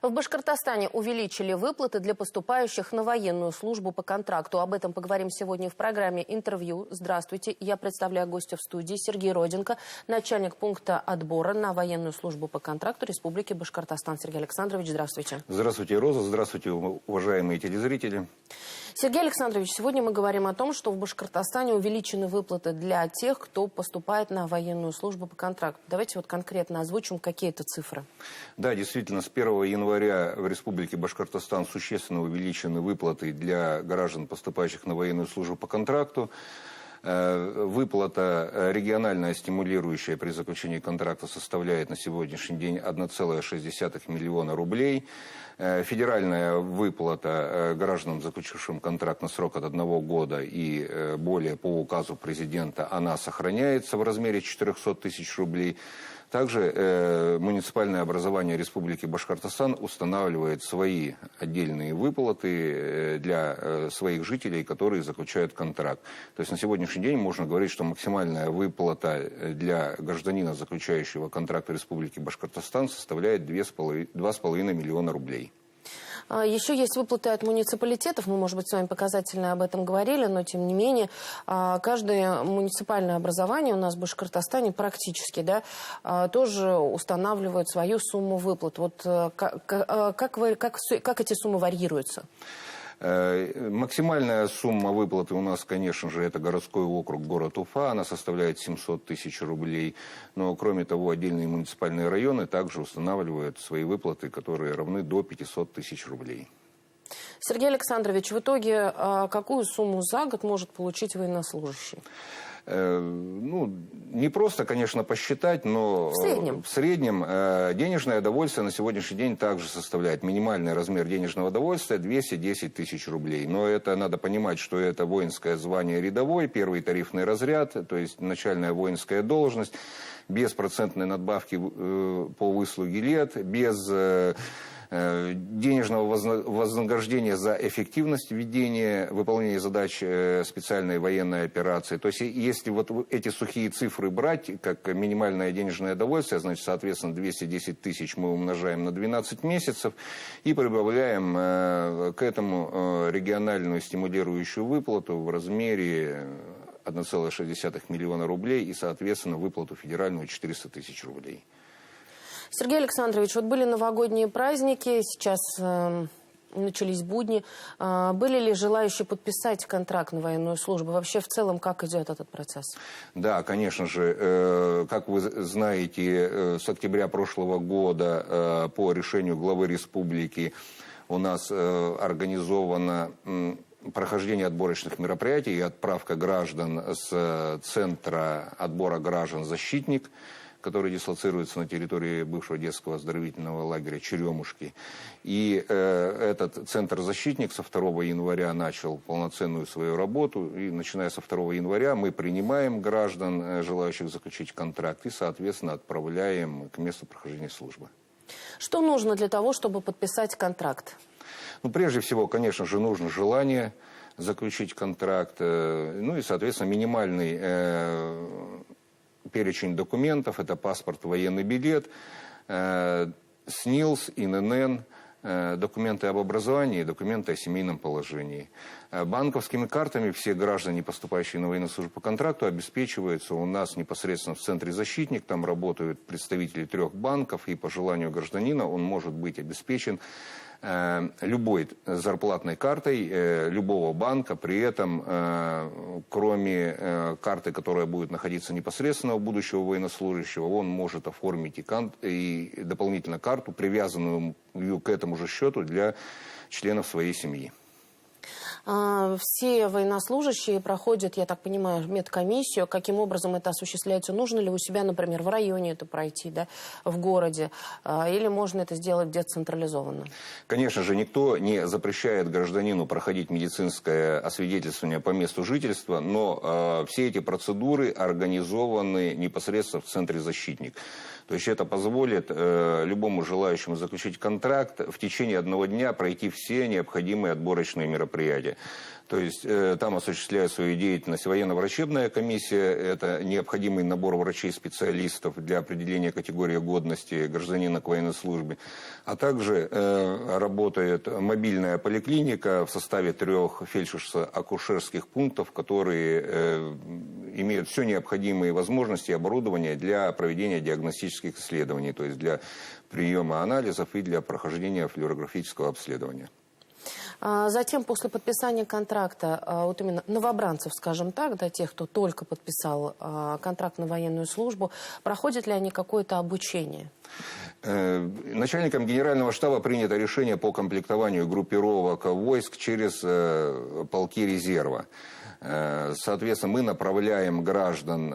В Башкортостане увеличили выплаты для поступающих на военную службу по контракту. Об этом поговорим сегодня в программе «Интервью». Здравствуйте. Я представляю гостя в студии Сергей Роденко, начальник пункта отбора на военную службу по контракту Республики Башкортостан. Сергей Александрович, здравствуйте. Здравствуйте, Роза. Здравствуйте, уважаемые телезрители. Сергей Александрович, сегодня мы говорим о том, что в Башкортостане увеличены выплаты для тех, кто поступает на военную службу по контракту. Давайте вот конкретно озвучим, какие это цифры. Да, действительно, с 1 января в Республике Башкортостан существенно увеличены выплаты для граждан, поступающих на военную службу по контракту. Выплата региональная стимулирующая при заключении контракта составляет на сегодняшний день 1,6 миллиона рублей. Федеральная выплата гражданам, заключившим контракт на срок от 1 года и более по указу президента, она сохраняется в размере 400 тысяч рублей. Также муниципальное образование Республики Башкортостан устанавливает свои отдельные выплаты для своих жителей, которые заключают контракт. То есть на сегодняшний день можно говорить, что максимальная выплата для гражданина, заключающего контракт в Республике Башкортостан, составляет 2,5 миллиона рублей. Еще есть выплаты от муниципалитетов. Мы, может быть, с вами показательно об этом говорили, но, тем не менее, каждое муниципальное образование у нас в Башкортостане практически, да, тоже устанавливает свою сумму выплат. Вот как эти суммы варьируются? Максимальная сумма выплаты у нас, конечно же, это городской округ, город Уфа. Она составляет 700 тысяч рублей. Но, кроме того, отдельные муниципальные районы также устанавливают свои выплаты, которые равны до 500 тысяч рублей. Сергей Александрович, в итоге какую сумму за год может получить военнослужащий? Ну, не просто, конечно, посчитать, но в среднем денежное довольствие на сегодняшний день также составляет минимальный размер денежного довольствия 210 тысяч рублей. Но это надо понимать, что это воинское звание рядовой, первый тарифный разряд, то есть начальная воинская должность, без процентной надбавки по выслуге лет, без денежного вознаграждения за эффективность ведения, выполнения задач специальной военной операции. То есть, если вот эти сухие цифры брать, как минимальное денежное довольствие, значит, соответственно, 210 тысяч мы умножаем на 12 месяцев и прибавляем к этому региональную стимулирующую выплату в размере 1,6 миллиона рублей и, соответственно, выплату федеральную 400 тысяч рублей. Сергей Александрович, вот были новогодние праздники, сейчас начались будни. Были ли желающие подписать контракт на военную службу? Вообще, в целом, как идет этот процесс? Да, конечно же. Как вы знаете, с октября прошлого года по решению главы республики у нас организовано прохождение отборочных мероприятий и отправка граждан с центра отбора граждан «Защитник», который дислоцируется на территории бывшего детского оздоровительного лагеря Черемушки. И этот центр «Защитник» со 2 января начал полноценную свою работу. И начиная со 2 января мы принимаем граждан, желающих заключить контракт, и, соответственно, отправляем к месту прохождения службы. Что нужно для того, чтобы подписать контракт? Ну, прежде всего, конечно же, нужно желание заключить контракт, ну и, соответственно, минимальный перечень документов, это паспорт, военный билет, СНИЛС, ИНН, документы об образовании и документы о семейном положении. Банковскими картами все граждане, поступающие на военную службу по контракту, обеспечиваются у нас непосредственно в центре «Защитник». Там работают представители 3 банков, и по желанию гражданина он может быть обеспечен любой зарплатной картой любого банка. При этом, кроме карты, которая будет находиться непосредственно у будущего военнослужащего, он может оформить и дополнительно карту, привязанную к этому же счету для членов своей семьи. Все военнослужащие проходят, я так понимаю, медкомиссию. Каким образом это осуществляется? Нужно ли у себя, например, в районе это пройти, да, в городе? Или можно это сделать децентрализованно? Конечно же, никто не запрещает гражданину проходить медицинское освидетельствование по месту жительства, но все эти процедуры организованы непосредственно в центре «Защитник». То есть это позволит любому желающему заключить контракт в течение одного дня пройти все необходимые отборочные мероприятия. То есть там осуществляет свою деятельность военно-врачебная комиссия, это необходимый набор врачей-специалистов для определения категории годности гражданина к военной службе, а также работает мобильная поликлиника в составе 3 фельдшерско-акушерских пунктов, которые имеют все необходимые возможности и оборудование для проведения диагностических исследований, то есть для приема анализов и для прохождения флюорографического обследования. Затем, после подписания контракта, вот именно новобранцев, скажем так, да, тех, кто только подписал контракт на военную службу, проходят ли они какое-то обучение? Начальником Генерального штаба принято решение по комплектованию группировок войск через полки резерва. Соответственно, мы направляем граждан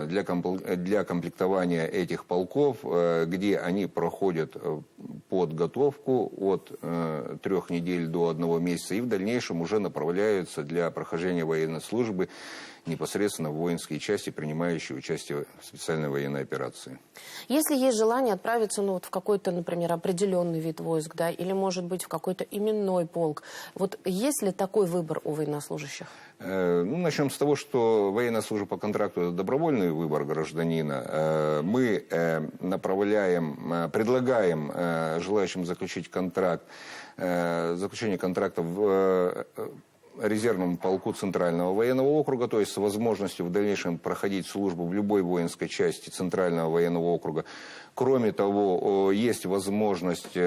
для комплектования этих полков, где они проходят подготовку от 3 недель до 1 месяца и в дальнейшем уже направляются для прохождения военной службы непосредственно в воинские части, принимающие участие в специальной военной операции. Если есть желание отправиться в какой-то, например, определенный вид войск, да, или, может быть, в какой-то именной полк, вот есть ли такой выбор у военнослужащих? Начнем с того, что военная служба по контракту – это добровольный выбор гражданина. Мы предлагаем желающим заключить контракт, заключение контракта в резервном полку Центрального военного округа, то есть с возможностью в дальнейшем проходить службу в любой воинской части Центрального военного округа. Кроме того, есть возможность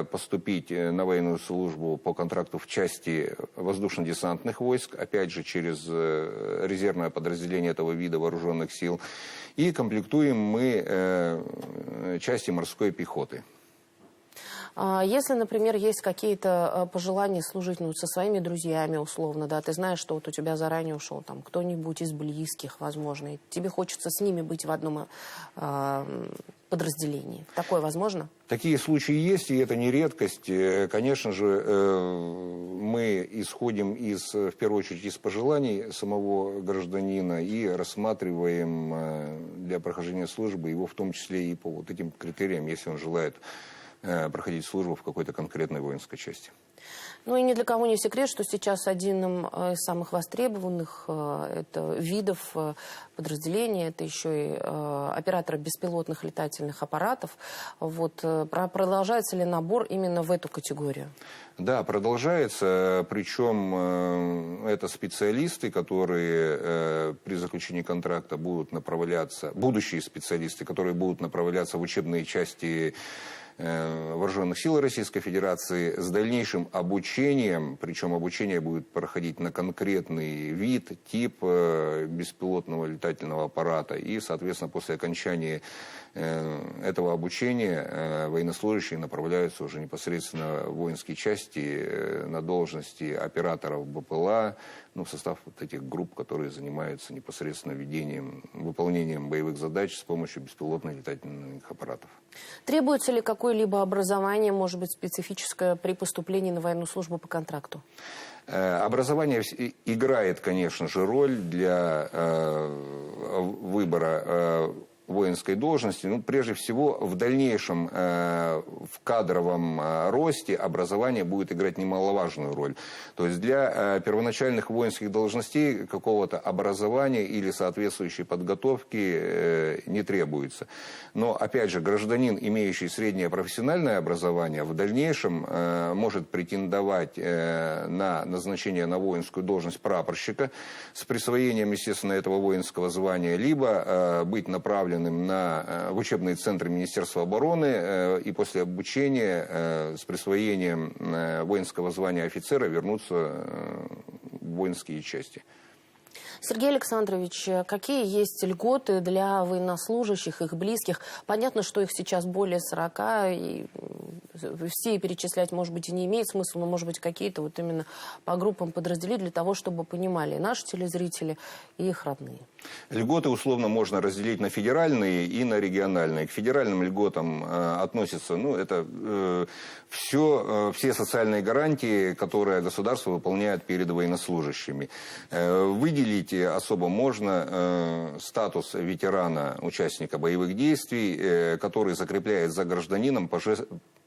поступить на военную службу по контракту в части воздушно-десантных войск, опять же через резервное подразделение этого вида вооруженных сил. И комплектуем мы части морской пехоты. Если, например, есть какие-то пожелания служить со своими друзьями, условно, да, ты знаешь, что вот у тебя заранее ушел там кто-нибудь из близких, возможно, и тебе хочется с ними быть в одном подразделении. Такое возможно? Такие случаи есть, и это не редкость. Конечно же, мы исходим в первую очередь из пожеланий самого гражданина и рассматриваем для прохождения службы его в том числе и по вот этим критериям, если он желает проходить службу в какой-то конкретной воинской части. Ну и ни для кого не секрет, что сейчас одним из самых востребованных видов подразделения, это еще и операторы беспилотных летательных аппаратов. Вот, продолжается ли набор именно в эту категорию? Да, продолжается, причем это специалисты, которые при заключении контракта будут направляться, будущие специалисты, которые будут направляться в учебные части Вооруженных сил Российской Федерации с дальнейшим обучением, причем обучение будет проходить на конкретный вид, тип беспилотного летательного аппарата. И, соответственно, после окончания этого обучения военнослужащие направляются уже непосредственно в воинские части на должности операторов БПЛА, в состав вот этих групп, которые занимаются непосредственно выполнением боевых задач с помощью беспилотных летательных аппаратов. Требуется ли какое-либо образование, может быть, специфическое при поступлении на военную службу по контракту? Образование играет, конечно же, роль для выбора воинской должности. Прежде всего, в дальнейшем в кадровом росте образование будет играть немаловажную роль. То есть для первоначальных воинских должностей какого-то образования или соответствующей подготовки не требуется. Но, опять же, гражданин, имеющий среднее профессиональное образование, в дальнейшем может претендовать на назначение на воинскую должность прапорщика с присвоением, естественно, этого воинского звания, либо быть направленным в учебные центры Министерства обороны и после обучения с присвоением воинского звания офицера вернуться в воинские части. Сергей Александрович, какие есть льготы для военнослужащих, их близких? Понятно, что их сейчас более 40, и все перечислять, может быть, и не имеет смысла, но, может быть, какие-то вот именно по группам подразделить для того, чтобы понимали и наши телезрители, и их родные. Льготы условно можно разделить на федеральные и на региональные. К федеральным льготам относятся, все социальные гарантии, которые государство выполняет перед военнослужащими. Выделить особо можно статус ветерана, участника боевых действий, который закрепляет за гражданином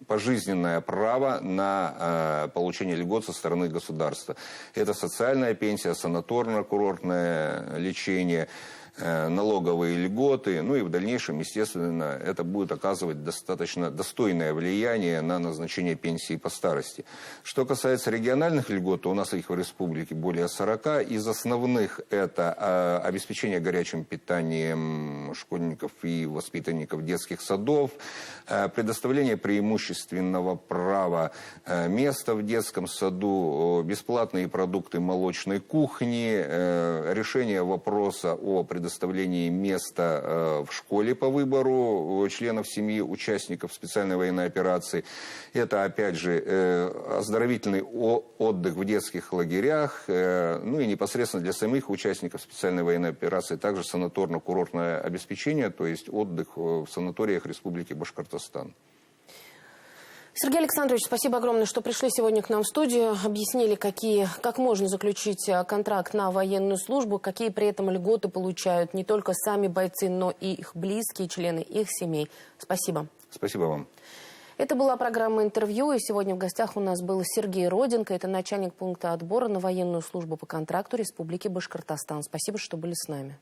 пожизненное право на получение льгот со стороны государства. Это социальная пенсия, санаторно-курортное лечение, налоговые льготы, и в дальнейшем, естественно, это будет оказывать достаточно достойное влияние на назначение пенсии по старости. Что касается региональных льгот, то у нас их в республике более 40. Из основных это обеспечение горячим питанием школьников и воспитанников детских садов, предоставление преимущественного права места в детском саду, бесплатные продукты молочной кухни, решение вопроса о предоставлении места в школе по выбору членов семьи участников специальной военной операции. Это, опять же, оздоровительный отдых в детских лагерях, и непосредственно для самих участников специальной военной операции также санаторно-курортное обеспечение, то есть отдых в санаториях Республики Башкортостан. Сергей Александрович, спасибо огромное, что пришли сегодня к нам в студию. Объяснили, как можно заключить контракт на военную службу, какие при этом льготы получают не только сами бойцы, но и их близкие, члены их семей. Спасибо. Спасибо вам. Это была программа «Интервью», и сегодня в гостях у нас был Сергей Роденко. Это начальник пункта отбора на военную службу по контракту Республики Башкортостан. Спасибо, что были с нами.